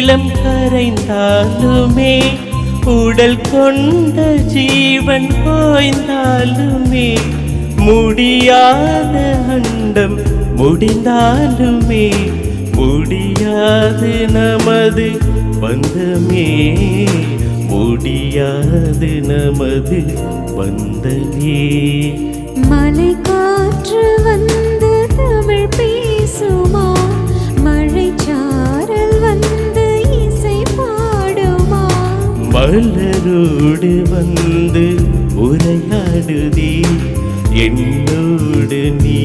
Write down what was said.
நீளம் கரைந்தாலுமே உடல் கொண்ட ஜீவன் ஓய்ந்தாலுமே முடியாத அண்டம் முடிந்தாலுமே முடியாது நமது பந்தமே முடியாது நமது பந்தமே. மலை காற்று வந்து தமிழ் பேசுமா, மழை சாரல் வந்து இசை பாடுமா, மலரோடு வந்து உரையாடுதே என்னோடு நீ